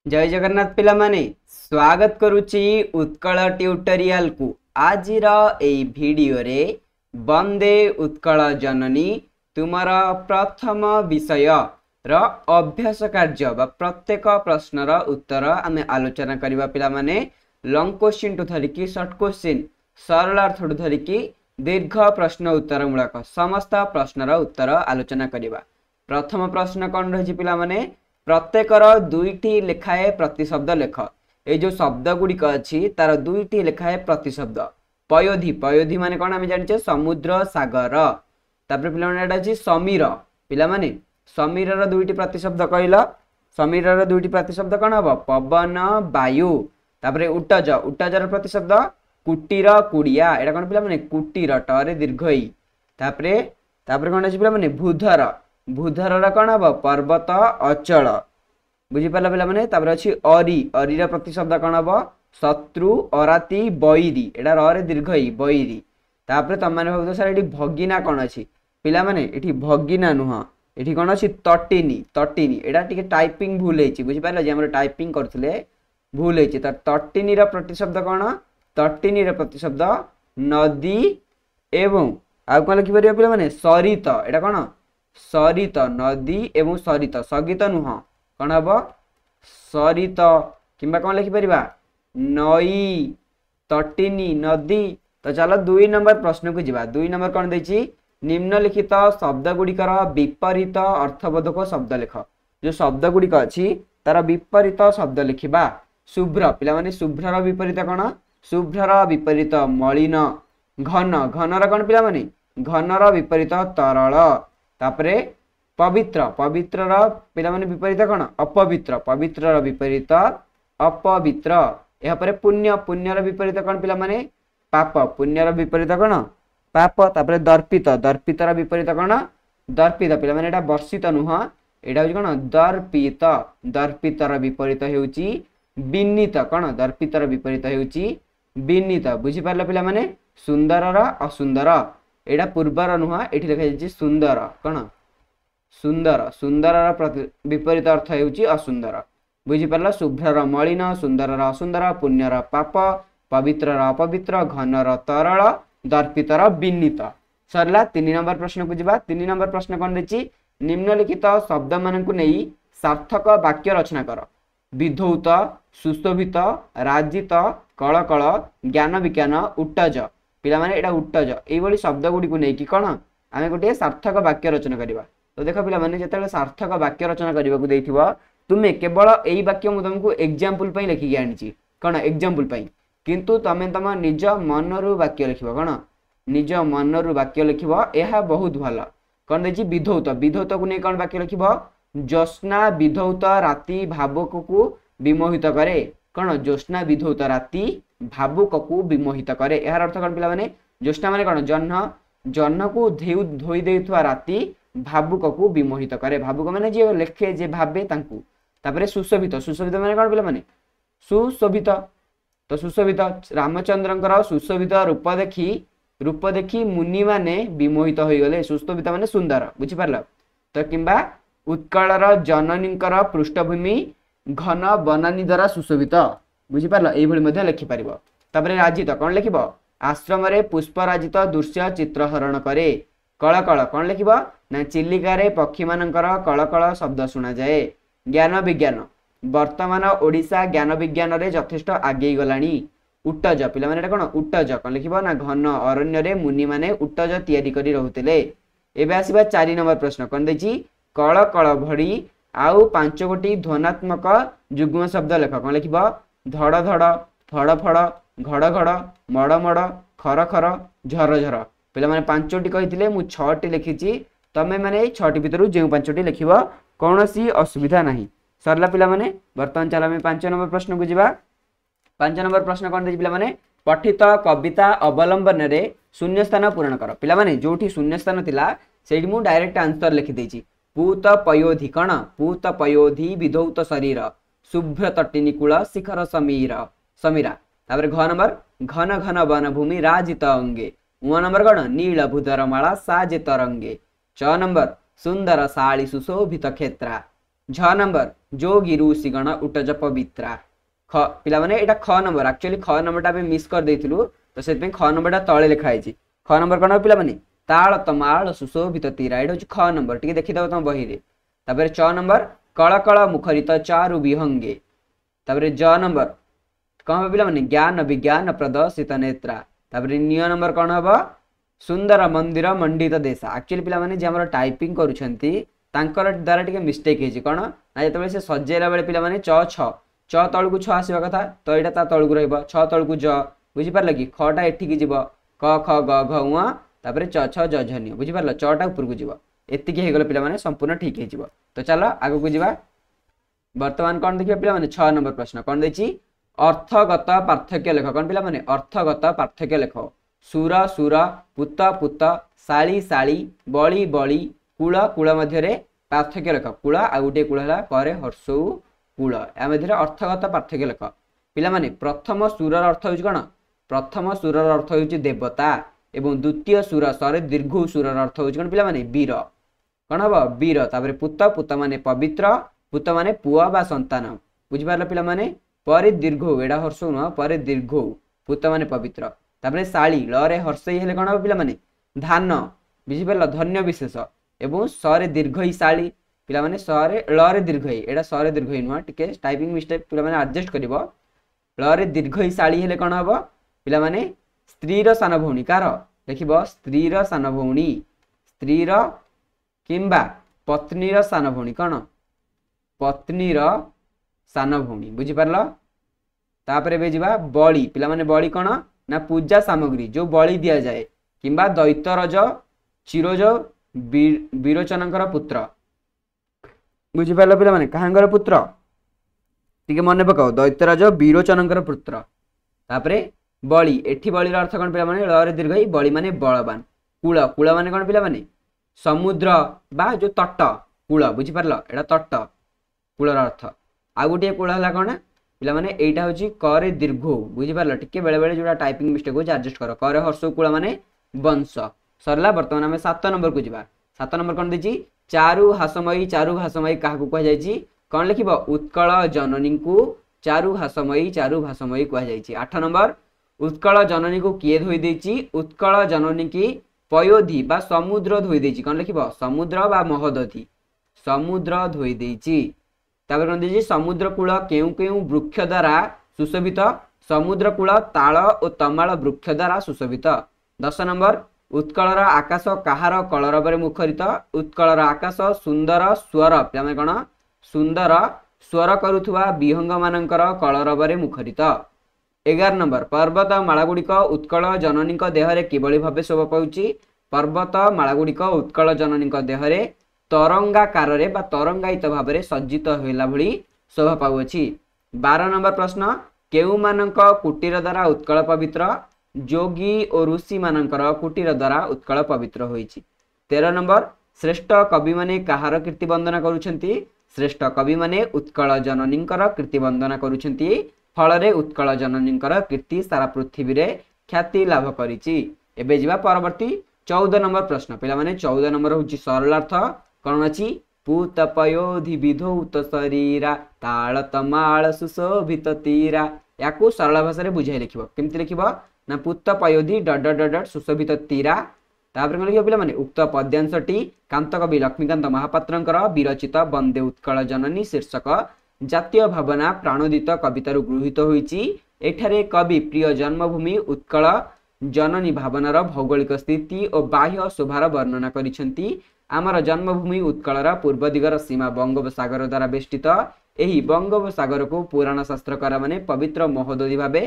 जय जगन्नाथ पिला माने स्वागत करुची उत्कल ट्यूटोरियल को आजिर एई वीडियो रे वंदे उत्कल जननी तुमर प्रथम विषय र अभ्यास कार्य बा प्रत्येक प्रश्नर उत्तर आमे आलोचना करिबा पिला माने लॉन्ग क्वेश्चन टू धरिकी शॉर्ट क्वेश्चन सरल अर्थ टू धरिकी दीर्घ प्रश्न उत्तर मूलक समस्त प्रश्नर उत्तर आलोचना करिबा। प्रथम प्रश्न कौन रही पिला माने प्रत्येकर दुईटी लेखाए प्रतिशब्द लेख। ए जो शब्द गुड़िक अच्छी तार दुईटी लेखाए प्रतिशब्द। पयोधी पयोधी माने कौन आम जाने समुद्र सागर। तापर पे समीर पिला माने समीर दुईटी प्रतिशब्द कहल समीर दुईटी प्रतिशब्द कौन हम पवन वायु। तापर उटज उटजर प्रतिशब्द कुटीर कुड़िया एटा कौन पिला माने कुटीर टरे दीर्घई। तापर कौन अच्छी पिला माने भूधर भूधर कौन हम पर्वत अचल बुझीपार पिला माने। तापर अच्छी अरी अरीर प्रतिशब्द कौन हम शत्रु अराती बैरी एटा रे दीर्घई बैरी। तापर तुम मैंने भाव सर ये भगिना कौन अच्छी पिला माने ये भगिना नुह ये कौन अच्छी तटिनी तटिनी एटा टिके टाइपिंग भूल है बुझीपार जे टाइपिंग करते भूल है। तटिनी प्रतिशब्द कौन तटिनी प्रतिशब्द नदी एवं आउ कौन लिखिपर पिला माने सरित एटा कौन सरित नदी एवं सरित सगित नुह कौन हम सरित किंबा कौन लिखिपर नई तटिनी नदी। तो चलो 2 नंबर प्रश्न को जीवा। 2 नंबर कौन देछि निम्नलिखित शब्द गुड़िकर विपरीत अर्थबोधक शब्द लिख। जो शब्द गुड़िक अच्छी तार विपरीत शब्द लिखा। शुभ्र पिला माने शुभ्रर विपरीत कौन शुभ्रर विपरीत मलिन। घन घनर कौन पिला माने घनर विपरीत तरल। तापरे पवित्र पवित्रर पिला माने विपरीत कौन अपवित्र पवित्रर विपरीत अपवित्र। यहाँ पर पुण्य पुण्यर विपरीत कौन पिला माने पाप पुण्यर विपरीत कौन पाप। तापरे दर्पित दर्पितर विपरीत कौन दर्पित पिला माने एटा वर्षित नुह एटा होची कौन दर्पित। दर्पितर विपरीत हेउची विनीत कौन दर्पितर विपरीत हेउची विनीत बुझीपार पिला माने। सुंदरर असुंदर एटा पूर्वर नुह एठी लिखा जायछि सुंदर कौन सुंदर सुंदर विपरीत अर्थ हेउची असुंदर बुझीपार। शुभ्रर मलिन सुंदरर असुंदर पुण्यर पाप पवित्रर अपवित्र घनर तरल दर्पितर विनीत। सरला 3 नंबर प्रश्न को जीवा। 3 नंबर प्रश्न कौन देछि निम्नलिखित शब्द मानकु नेई सार्थक वाक्य रचना कर। विधौत सुशोभित राजित कलकल ज्ञान विज्ञान उट्टज पिला माने एटा उट्टज एई शब्द गुडी को नेकी कोन आमे गोटे सार्थक वाक्य रचना करिबा। तो देखो पिला माने जेतेले सार्थक वाक्य रचना करिबा को देथिबो तुमे केवल एई वाक्य मु तुमको एग्जांपल पई लिखि आनिछि कोन एग्जांपल पई किंतु तमे तम निज मनरु वाक्य लिखिबो कोन निज मनरु वाक्य लिखिबो एहा बहुत भलो। कोन देछि विधौत विधौत को नै कोन वाक्य लिखिबो ज्योत्स्ना विधौत राति भावुक को विमोहित करे कोन ज्योत्स्ना विधौत राति भावुक को विमोहित करे। यार अर्थ कोन पिला माने ज्योत्स्ना माने कोन जह्न जह्न को धोई देथुवा राति भावुक को विमोहित करे। भावुक माने जे लेखे जे भाबे तांकू। तापरे सुशोभित सुशोभित माने कोन पिला माने सुशोभित। तो सुशोभित रामचंद्रंकर सुशोभित रूप देखी मुनि माने विमोहित होई गले। सुशोभित माने सुंदर बुझी पारला। तो किंबा उत्कलर जननींकर पृष्ठभूमि घन बनानी द्वारा सुशोभित बुझी पारला एई भली मध्ये लिखि पारिबो। तापरे राजित कोन लिखिबो आश्रम रे पुष्पराजित दृश्य चित्रहरण करे। कलकल कोन लिखिबो ना चिलिका रे पक्षी मानकर कलकल शब्द सुना जाए। ज्ञान विज्ञान वर्तमान ओडिशा ज्ञान विज्ञान रे यथेष्ट आगे गलानी। उट्टज पिला माने कोन उट्टज कोन लिखिबो ना घन अरण्य रे मुनि माने उट्टज तयारी करी रहुतिले। एबे आसीबा 4 नंबर प्रश्न कोन देछि कलकल भड़ी आउ 5 गोटी ध्वनात्मक युग्म शब्द लेख। कोन लिखिबो धड़ धड़ फड़ फड़ घड़ घड़ मड़ मड़ खर खर झर झर पिला माने 5टी कहिथिले मु 6टी लिखिछि तमे माने 6टी भितरु जे 5टी लिखिबो कोनोसी असुविधा नाही। सरला पिला माने वर्तमान चला में 5 नंबर प्रश्न को जीवा। 5 नंबर प्रश्न कोन देछि पिला माने पठित कविता अवलंबन रे शून्य स्थान पूर्ण कर। पिला माने जोठी शून्य स्थान थिला सेठी मु डायरेक्ट आंसर लिखि देछि। पूत पयोधी कण पूत पयोधी विधौत शरीर शुभ्र तटिनिकूल शिखर समीर समीरा। तापर घ नंबर घन घन वन भूमि राजित अंगे। उ नंबर कण नील भूधर माला साजे तरंगे। च नंबर सुंदर साली सुशोभित क्षेत्रा। झ नंबर जोगी ऋषिगण उटज पवित्रा ख पिला माने एटा ख नंबर एक्चुअली ख नंबरटा आमे मिस कर देथिलु तो सेत ख नंबरटा तळे लिखा आइछि ख नंबर कोन पिला माने ताल तमाल सुशोभित तीरा एटा होछि ख नंबर टिके देखि दबो तम बही रे तापर च नंबर कळ कळ मुखरित चारु विहंगे तापर ज नंबर कौन पिला माने ज्ञान विज्ञान प्रदर्शित नेत्रा तापर निय नंबर कौन हबो सुंदर मंदिर मंडित देशा एक्चुअली पिला माने जे हमर टाइपिंग करूछंती तांकर द्वारा टिके मिस्टेक हेछि कोन ना जतबे से सजेला बेले पिला माने च छ च तळकु छ आसीबा कथा तो एटा ता तळकु रहइबो छ तळकु ज बुझि परला कि खटा एठी कि जीवो क ख ग घ उ तापर च छ ज झ नि बुझि परला चटा ऊपर को जीवो एति कि हे गेल पिला माने संपूर्ण ठीक हे जीवो तो चलो आगु को जीवा वर्तमान कोन देखिबा पिला माने 6 नंबर प्रश्न कोन देछि अर्थगत पार्थक्य लेख कोन पिला माने अर्थगत पार्थक्य लेख सुर सुर पुत पुत साली साली बळी बळी कूल कूल मध्य पार्थक्य लेख कूल आ गोटे कूल है करे हर्षौ कूल या मध्य अर्थगत पार्थक्य लेख पिला माने प्रथम सुरर अर्थ होछि कोन प्रथम सुरर अर्थ होछि देवता एवं द्वितीय सुर सरे दीर्घ सुरर अर्थ होछि कोन पिला माने वीर कोन हबो वीर तापर पुत पुत माने पवित्र पुत माने पुआ बा संतान बुझि पारला पिला माने परे दीर्घ एडा हर्षौ न परे दीर्घ पुत माने पवित्र तापर साली लरे हर्षै हेले कोन हबो पिला माने धान बुझि पारला धन्य विशेष एवं सरे दीर्घई साली पिला माने सरे लरे दीर्घई एडा सरे दीर्घई नुआ टिके टाइपिंग मिस्टेक पिला माने एडजस्ट करिवो लरे दीर्घई साली हेले कोन हबो पिला माने स्त्री र सान भौणी कार देखिबो स्त्री र सान भौणी स्त्री र किंबा पत्नी र सान भौणी कोन पत्नी र सान भौणी बुझि पारला तापरे बे जिबा बळी पिला माने बळी कोन ना पूजा सामग्री जो बळी दिया जाए किंबा दैत्यरज चिरोज विरोचनकर पुत्र बुझि पारला पिला माने काहांगर पुत्र टिके मने पकाओ दैत्यराज विरोचनकर पुत्र तापरे बळी एठी बळीर अर्थ कोन पिला माने लरे दीर्घई बळी माने बलवान कूल कूल माने कोन पिला माने समुद्र बा जो तट कूल बुझि पारला एडा तट कूलर अर्थ आ गोटे कूल हला कोन पिला माने एटा होची करे दीर्घ बुझि पारला टिके बेले बेले जोडा टाइपिंग मिस्टेक हो एडजस्ट करो करे हर्ष कूल माने वंश सरला वर्तमान हमें 7 नंबर को जिबा 7 नंबर कोन देची चारु भाषमयी काहाकू कह जायची कोन लिखिबो उत्कल जननी को चारु भाषमयी कह जायची 8 नंबर उत्कल जननी को किए धोई देची उत्कल जननी की पयोधि बा समुद्र धोई देची कोन लिखिबो समुद्र बा महोदधि समुद्र धोई देची तापर कोन देची समुद्र कूल केउ केउ वृक्ष द्वारा सुशोभित समुद्र कूल ताल और तमाल वृक्ष द्वारा सुशोभित 10 नंबर उत्कलर आकाश काहार कलरव मुखरित उत्कलर आकाश सुंदर स्वर पे कौन सुंदर स्वर करुवा विहंग मानकर कलरव मुखरित 11 नंबर पर्वत मालागुड़िक उत्कल जननी देहरे किभली भाव शोभा पाउछि पर्वत मालागुड़िक उत्कल जननी देहरे तरंगाकार तरंगायित भाव सज्जित होला भली शोभा पाउछि 12 नंबर प्रश्न केउ मानक कुटीर द्वारा उत्कल पवित्र जोगी और ऋषि मानकर कुटीर द्वारा उत्कल पवित्र होइछि 13 नंबर श्रेष्ठ कवि माने काहार कीर्ति वंदना करूछंती श्रेष्ठ कवि माने उत्कल जननींकर कीर्ति वंदना करूछंती फल उत्कल जननींकर कीर्ति सारा पृथ्वी रे ख्याति लाभ करिछि एबे जिबा परवर्ती 14 नंबर प्रश्न पिला माने 14 नंबर होछि सरलार्थ कोन अछि पूत पयोधि विधौत शरीरा ताल तमाल सुशोभित तीरा याकू सरल भाषा रे बुझाई लिखिबो केमति लिखिबो ना पुत पयोधि डट डट डट सुशोभित तीरा तापर कोन लिखिबो पिला माने उक्त पद्यांशटी कांत कवि लक्ष्मीकांत महापात्रंकर विरचित वंदे उत्कल जननी शीर्षक जातीय भावना प्राणोदित कवितारु गृहीत होईछि एठारे कवि प्रिय जन्मभूमि उत्कल जननी भावनार भौगोलिक स्थिति और बाह्य शोभार वर्णना करिसेंती आमर जन्मभूमि उत्कलर पूर्व दिगर सीमा बंगोपसागर द्वारा बेष्टित एही बंगोपसागर को पुराण शास्त्रकार माने पवित्र महोदधि भावे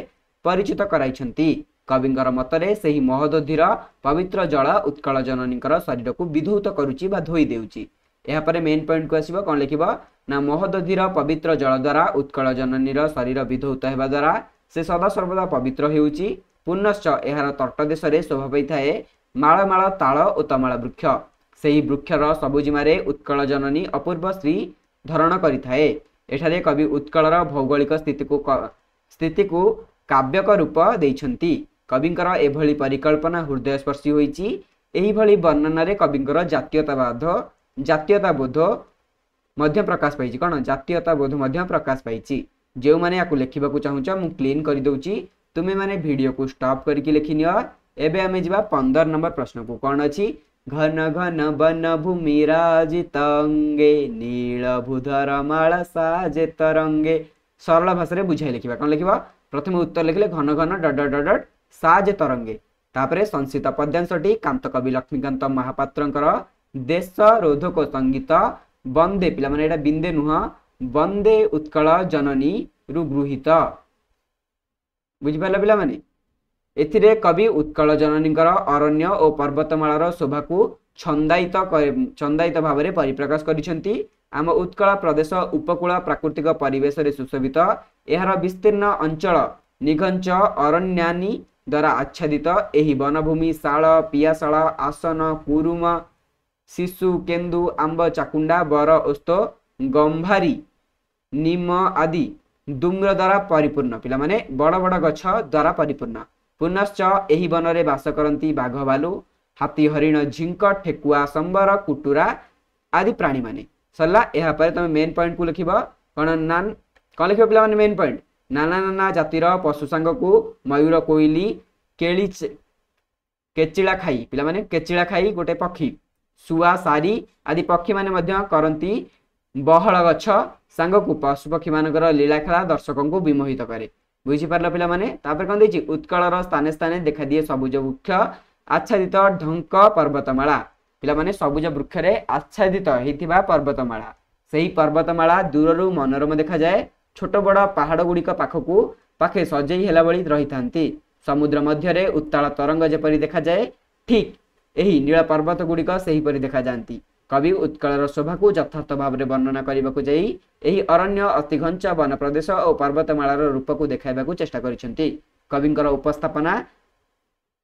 परिचित कराइछंती कविंकर मतरे सेही महोदधिर पवित्र जल उत्कल जननीकर शरीर को विधौत करूची बा धोई देउची एहा परे मेन पॉइंट को आसीबो कोन लिखिबो ना महोदधिर पवित्र जल द्वारा उत्कल जननीर शरीर विधौत हेबा द्वारा से सदा सर्वदा पवित्र हेउची पुनश्च एहार तट देश रे शोभा पाइथाए माळ माळ ताळ ओ तमाळ वृक्ष सेही वृक्षर सबुजिमारे उत्कल जननी अपूर्व श्री धरण करिथाए एठारे कवि उत्कलर भौगोलिक स्थिति को काव्यक रूप देइछंती कविंकर एभली परिकल्पना हृदयस्पर्शी होईची एही भली वर्णना रे कविंकर जातीयताबोध मध्य प्रकाश पाई कौन जातीयता बोध मध्य प्रकाश पाई जो मैंने या लिखा चाहूच मु क्लीन कर दूची तुम्हें मैंने वीडियो को स्टॉप करके लिखिनि। एबे आमे जिबा 15 नंबर प्रश्न को कौन अच्छी घन घन वन भूमि राजितंगे नील भूधर माला साजे तरंगे सरल भाषा बुझाई लिखा कौन लिखा प्रथम उत्तर लिखले घन घन डट डट डट साजे तरंगे तापरे संस्कृत पद्यांशटी कांतकवि लक्ष्मीकांत महापात्रंकर देश रोधक संगीत वंदे पिला माने एटा बिंदे नुह वंदे उत्कल जननी रु गृहीत बुझी पाला पिला माने एथिरे कवि उत्कल जननीकर अरण्य और पर्वतमालार शोभा को छंदायित भाव में परिप्रकाश करिसेंती। आम उत्कल प्रदेश उपकूल प्राकृतिक परिवेश रे सुशोभित एहार विस्तीर्ण अंचल निघंच अरण्यानी द्वारा आच्छादित एही वनभूमि शाल पियाशाल आसन कुरुम शिशु केन्दु आंब चाकुंडा बर ओस्त गंभारी निम आदि डुंगर द्वारा परिपूर्ण पिला माने बड़ बड़ गछ द्वारा परिपूर्ण पुनश्च एही वन रे बास करती बाघ भालू हाथी हरिण झिंक ठेकुआ संबर कुटुरा आदि प्राणी माने सरला एहा पर तमे मेन पॉइंट को लिखिबो कौन लिखिबो पिला माने मेन पॉइंट नाना नाना जातिर पशु सांग को मयूर कोइली केली केचिला खाई पिला माने केचिला खाई गोटे पक्षी सुआ सारी आदि पक्षी माने मध्य करंती बहल गछ सांग को पशु पक्षी मानकर लीला खेला दर्शकों को विमोहित करे बुझी पारल पिला माने तापर कोन देछि उत्कलर स्थाने स्थाने देखा दिए सबुज वृक्ष आच्छादित ढंक पर्वतमाला पिला माने सबुज वृक्ष रे आच्छादित हेतिबा पर्वतमाला सही पर्वतमाला दूररु मनोरम देखा जाए छोट बड़ पहाड़ गुड़िक पाखकू पाखे सजेई हेला बळी रही थांती समुद्र मध्य रे उत्ताल तरंग जेपरि देखा जाए ठीक एही नील पर्वत गुड़िक सही परि देखा जांती। कवि उत्कलर शोभा को यथार्थ भाव में वर्णना करने जाई एही अरण्य अति घंच वन प्रदेश और पर्वतमालार रूप को देखाइबाकू चेष्टा करिसेंती। कविंकर उपस्थापना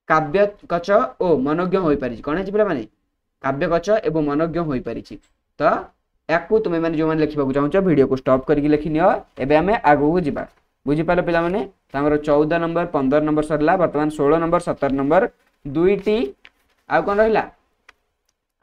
काव्यकच और मनोज्ञ होई पारिछि कोन अछि पिला माने काव्यकच एवं मनोज्ञ होई पारिछि। तो याकू तुमे माने जो माने लिखिबाकू चाहूछ वीडियो को स्टॉप करके लिखिनियो। एबे आमे आगु जिबा बुझी पाले पिला माने तामर 14 नंबर 15 नंबर सरला वर्तमान 16 नंबर 17 नंबर दुईटी आ कोन रहिला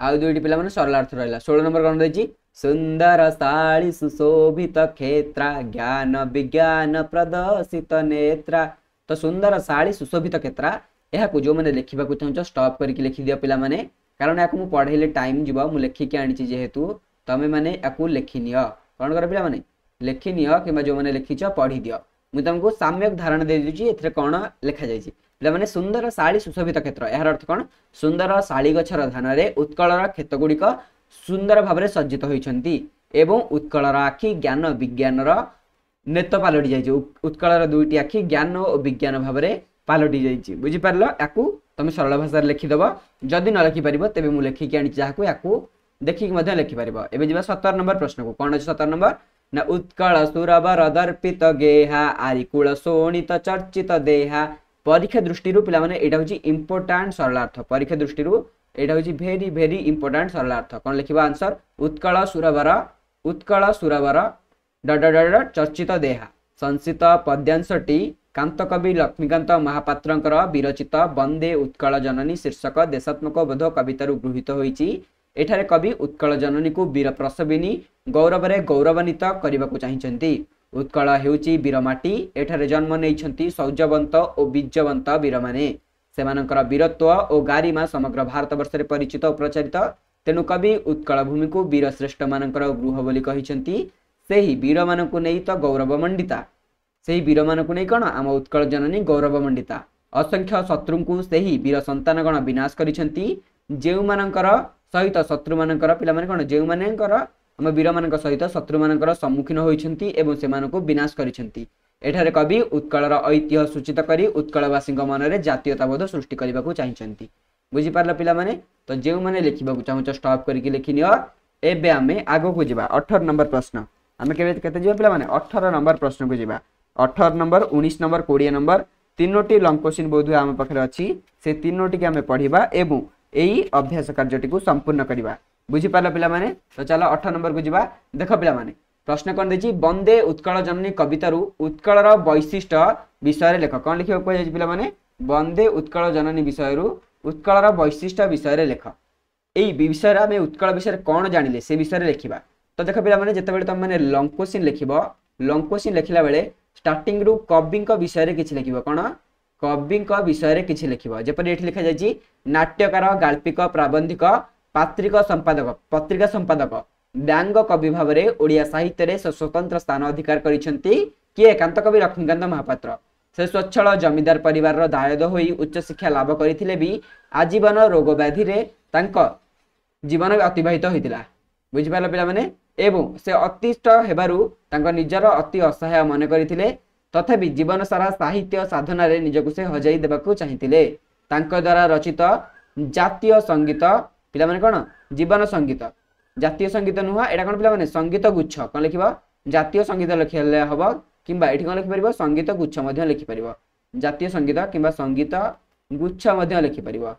आउ दुईटी पिला माने सरला अर्थ रहिला। 16 नंबर कोन देछि सुंदर साड़ी सुशोभित क्षेत्रा ज्ञान विज्ञान प्रदर्शित नेत्रा। तो सुंदर साड़ी सुशोभित क्षेत्रा यह जो मैंने लिखा चाहूँ स्टॉप करके लिखि दियो पिला माने कारण या पढ़ेले टाइम जीव मु लिखिकी आनी जेहेतु तमें मैंने या लिखिनि कौन कर पिला माने लिखिनि कि जो मैंने लिखिच पढ़ी दियो मुझे तुमको साम्यक धारणा दे दूची एथिरे कौन लिखा जाइछि पिला माने सुंदर साड़ी सुशोभित क्षेत्र यार अर्थ कौन सुंदर साड़ी गछर धान उत्कलर क्षेत्र गुड़िक सुंदर भाव में सज्जित होइछंती एवं उत्कलर आखि ज्ञान विज्ञान नेत पालटि जाइछि उत्कलर दुईटी आखि ज्ञान और विज्ञान भाव में पालटि जाइछि बुझी पारल याकू तुम सरल भाषा लिखिदेव जदि न लिखि पारिबो तेबे मु लिखिकी आनी जहाको याकू देखिक मध्य लिखि पारिबो। एबे जिबा 17 नंबर प्रश्न को कोन अछि 17 नंबर ना उत्कल सुरवर दर्पित गेहा आरिकुल शोणित चर्चित देहा। परीक्षा दृष्टि पिला माने एटा होछि इंपोर्टेंट सरलार्थ परीक्षा दृष्टि एटा होछि भेरी भेरी इंपोर्टेंट सरलार्थ कोन लिखिबा आंसर उत्कल सुरवर डड चर्चित देहा। संस्कृत पद्यांशटी कांतकवि लक्ष्मीकांत महापात्रंकर विरचित वंदे उत्कल जननी शीर्षक देशात्मक बोध कवितारू गृहीत होइछि। एठारे कवि उत्कल जननी को वीर प्रसविनी गौरव रे गौरवान्वित करबाकू चाहिछंती। उत्कल हेउछि वीरमाटी एठारे जन्म नेइछंती सौजवंत और बीजवंत वीर माने सेमानकर वीरत्व और गारिमा समग्र भारतवर्ष रे परिचित और प्रचारित तेणु कवि उत्कल भूमि को वीर श्रेष्ठ मानकर गृह बोली कहिछंती। सेही वीर मानकू नेइ तो गौरवमंडिता सेही वीर मानकू नेइ कोन आम उत्कल जननी गौरवमंडिता। असंख्य शत्रु को सेही वीर संतानगण विनाश करिछंती जेउ मानकर सहित शत्रु मानकर पिला माने कोन जेउ मानकर आम वीर मानक सहित शत्रु मानकर सम्मुखीन होइछंती एवं सेमानकू विनाश करिछंती। एठारे कवि उत्कलर ऐतिह्य सूचित करी उत्कलवासी मन में जातीयताबोध सृष्टि करने चाहिए बुझी पारल पिला माने। तो जो मैंने लिखा चाहूँ स्टॉप करके लिखिनि। एबे आमे आगो को जिबा 18 नंबर प्रश्न आमे केते जिबा पिला माने 18 नंबर प्रश्न को जिबा 18 नंबर 19 नंबर 20 नंबर तीनोटी लॉन्ग क्वेश्चन बोध आम पाखे अच्छी से तीनोटी आमे पढ़िबा एवं एई अभ्यास कार्यटी को संपूर्ण करवा बुझी पारल पिला माने। तो चलो 18 नंबर को जिबा देख पिला माने प्रश्न कौन देछि वंदे उत्कल जननी कवितारू उत्कलर वैशिष्ट विषय लेख कौन लिखा पिला माने वंदे उत्कल जननी विषय उत्कलर वैशिष्ट विषय लेख। यही विषय आम उत्कल विषय कौन जानिले से विषय लिखा तो देख पिला माने जेतेबेले तुम माने लॉन्ग क्वेश्चन लिखिला बेले स्टार्टिंग रु कवि विषय रे किछि लिखिबो कोन कवि विषय रे किछि लिखिबो जेपरि एठी लिखा जायछि नाट्यकार गाल्पिक प्राबंधिक पात्रिक संपादक पत्रिका संपादक व्यंग कवि भाव में ओडिया साहित्य रे स्वतंत्र स्थान अधिकार करिसेंती किए कांत कवि लक्ष्मीकांत महापात्र से स्वच्छल जमीदार परिवार दायद होई उच्च शिक्षा लाभ करथिले भी आजीवन रोग व्याधि रे तांको जीवन अतिबाहित होइतिला बुझि पालो पिला माने एवं से अतिष्ट हेबारु तांको निजर अति असहाय मन करिथिले तथापि जीवन सारा साहित्य साधना रे निजको से हजाई देबाकू चाहिथिले तांको द्वारा रचित जातीय संगीत पिला माने कोन जीवन संगीत जातीय संगीत नुहा एडा कोन पिला माने संगीत गुच्छ कोन लिखिबा जातीय संगीत लिखले हबो किंबा एठी कोन लिखि परिबो संगीत गुच्छ मध्ये लिखि परिबो जातीय संगीत किंबा संगीत गुच्छ मध्ये लिखि परिबो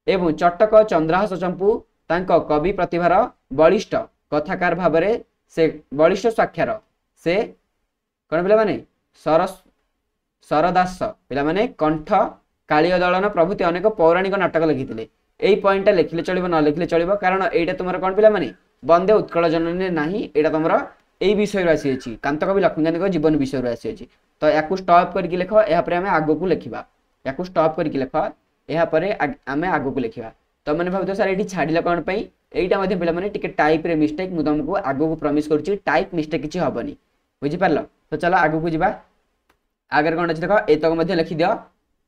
एवं चटक चंद्रहास चंपू तांको कवि प्रतिभार बलिष्ठ कथाकार भाबरे से बलिष्ठ साक्षर से कोन पिला माने सरदास पिला माने कंठ कालिय दलन प्रभृति अनेक पौराणिक नाटक लिखिथिले एई पॉइंटटा लिखले चलिबो न लिखले चलिबो कारण एटा तुमरा कोन पिला माने वंदे उत्कल जननी नाही एटा तुमरा एई विषय रे आसी अछि कांत कवि लक्ष्मीकांत जीवन विषय रे आसी अछि तो याकू स्टॉप करके लिख एहा परे हमें आगो को लिखिबा याकू स्टॉप करके लिख एहा परे हमें आगो को लिखिबा तो माने भाबतो सर एठी छाडिला कोन पई एटा मध्ये पिला माने टिके टाइप रे मिस्टेक मु तुमको आगो को प्रॉमिस करछि टाइप मिस्टेक किछि हबनी बुझि पारलो तो चलो आगो को जिबा आगर कोन अछि देखो एतक मध्ये लिखि दियो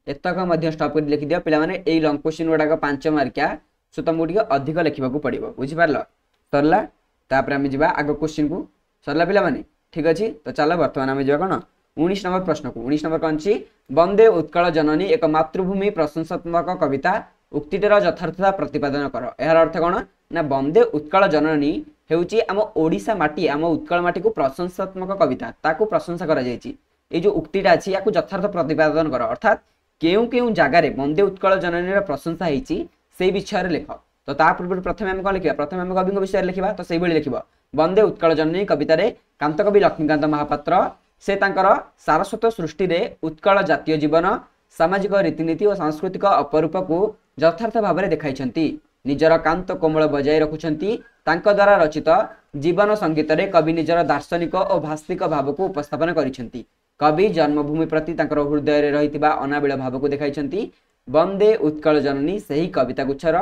एतक मध्ये स्टॉप कर लिखि दियो पिला माने एई लॉन्ग क्वेश्चन गुडा 5 मार्किया सो तुमको टिके अधिक लिखिबा को पड़िबो बुझि पारलो सरला तापर हम जिबा आगो क्वेश्चन को सरला पिला माने ठीक अछि तो चलो वर्तमान हम जिबा कोन 19 नंबर प्रश्न को 19 नंबर कोन छी वंदे उत्कल जननी एक मातृभूमि प्रशंसात्मक कविता उक्तिटर यथार्थता प्रतिपादन कर एहार अर्थ कोन ना वंदे उत्कल जननी हेउची आम ओडिसा माटी आम उत्कल माटी को प्रशंसात्मक कविता ताकू प्रशंसा करा जायछि ए जो उक्तिटा अछि याकू यथार्थ प्रतिपादन कर अर्थात केउ केउ जागा रे वंदे उत्कल जननी रा प्रशंसा हेछि सेही विषय रे लेख तो ता पूर्व प्रथम हम कोन लिखिबा प्रथम हम कवि विषय लिखिबा तो सेही बळी लिखिबा वंदे उत्कल जननी कविता रे कांत कवि लक्ष्मीकांत महापात्र से तांकर सारस्वत सृष्टि रे उत्कल जातीय जीवन सामाजिक रीतिनीति और सांस्कृतिक अपरूप को यथार्थ भाव में देखाइछंती निजर कांत कोमल बजाय रखुछंती तांको द्वारा रचित जीवन संगीत रे कवि निजर दार्शनिक और भाषिक भाव को उपस्थापन करिछंती कवि जन्मभूमि प्रति तांकर हृदय रे रहितिबा अनाबिल भाव को देखाइछंती वंदे उत्कल जननी सही कविता गुच्छर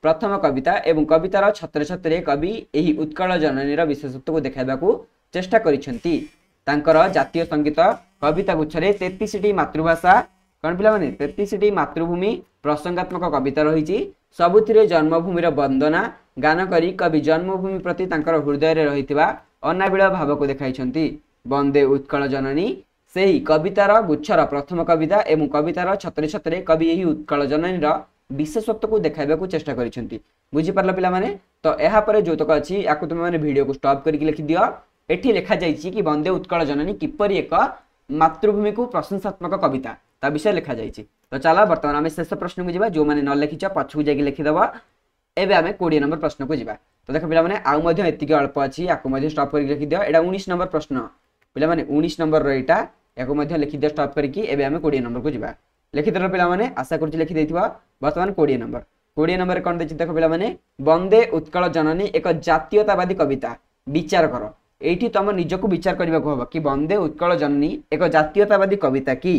प्रथम कविता एवं कवितार छत्र छत्रे कवि एही उत्कल जननीर विशेषत्व को देखाइबा को चेष्टा करिछंती तांकर जातीय संगीत कविता गुच्छरे 33टी मातृभाषा कौन पिला माने 33टी मातृभूमि प्रसंगात्मक कविता रही सबुथिरे जन्मभूमिर वंदना गान करी कवि जन्मभूमि प्रति तांकर हृदय रे रहितिबा अनाबिल भाव को देखाइछंती वंदे उत्कल जननी सेही कवितार गुच्छर प्रथम कविता एवं कवितार छत्रे छत्रे कवि एही उत्कल जननीर विशेषत्व को देखाइबा को चेष्टा करिछंती बुझि पारला पिला माने तो एहा परे जोतक अछि याकू तुम माने वीडियो को स्टॉप करके लिखि दियो एठी लिखा जायछि कि वंदे उत्कल जननी किपरि एक मातृभूमि को प्रशंसात्मक कविता ता विषय लिखा जायछि तो चला वर्तमान आमे शेष प्रश्न को जिबा जो माने न लिखिछ पछकु जाकी लिखि दबा एबे आमे 20 नंबर प्रश्न को जिबा तो देखो पिला माने आउ मध्ये एतिके अल्प अछि याकू मध्ये स्टॉप करके लिखि दियो एडा 19 नंबर प्रश्न पिला माने 19 नंबर रो एटा याकू मध्ये लिखि दियो स्टॉप करके एबे आमे 20 नंबर को जिबा लिखि दरो पिला माने आशा करछि लिखि देथिबा वर्तमान 20 नंबर कोन देछि देखो पिला माने वंदे उत्कल जननी एक जातीयतावादी कविता विचार करो एठी तुम निजको विचार करबा को हबो कि वंदे उत्कल जननी एक जातीयतावादी कविता की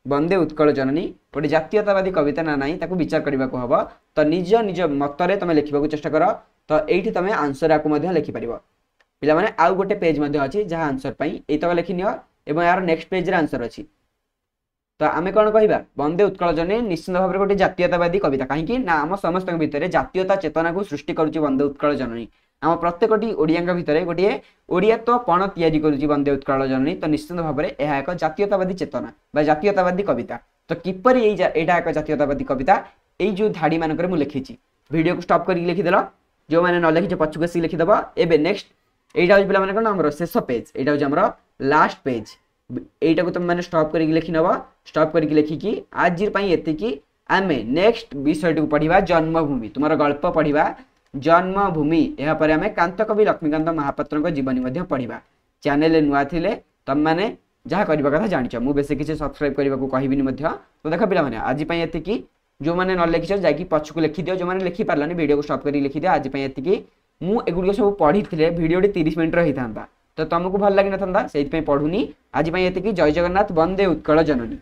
वंदे उत्कल जननी गोटे जातीयतावादी कविता ना नहीं ताको विचार करबा को हबो तो निज निज मतरे तुम लिखिबा को चेष्टा करो तो एठी तुम आंसर आको मध्ये लिखि परिबो पिला माने आउ गोटे पेज मध्ये अछि जहा आंसर पई एतक लिखिनियो एवं यार नेक्स्ट पेज रे आंसर अछि तो आमे कोन कहिबा वंदे उत्कल जननी निश्चित भाव गोटे जातीयतावादी कविता काहे कि ना हम समस्त भितरे जातीयता चेतना को सृष्टि करूची वंदे उत्कल जननी आम प्रत्येकटी ओडिया भितर गोटे ओडियात्वपण तैयारी करुची वंदे उत्कल जननी तो निश्चित भाव में यह एक जातीयतावादी चेतना बा जातीयतावादी कविता तो किपरि एटा एक जातीयतावादी कविता एई जो धाड़ी मानकर मु लिखिची वीडियो को स्टॉप करके लिखिदेल जो मैंने न लिखिचे पछुक आसी लिखिदेव एबे नेक्स्ट एटा हो पिला माने कोन हमर शेष पेज एटा हो हमर लास्ट पेज एटा को तुम माने स्टॉप करके लिखि नबा स्टॉप करके लिखिकी आज पई एतिकी आमे नेक्स्ट विषय को पढिबा जन्मभूमि तुम्हारा गल्प पढिबा जन्मभूमि यह पर आमे कांत कवि लक्ष्मीकांत महापात्र जीवनी मध्य पढ़िबा चैनल नुआ थिले तम माने जहाँ करबा कथा जानिछ मु बेसी किछि सब्सक्राइब करबा को कहिबिनी मध्य तो देखा पिला माने आज पई एतिकी जो माने न लिखिछ जाकी पछकु लिखि दियो जो माने लिखि पारलानी वीडियो को स्टॉप करी लिखि दियो आज पई एतिकी मु एगुड़िक सब पढ़ी भिडियोटी 30 मिनिट होता तो तुमको भल लगी ना से पढ़ुनी आज एति जय जगन्नाथ वंदे उत्कल जननी।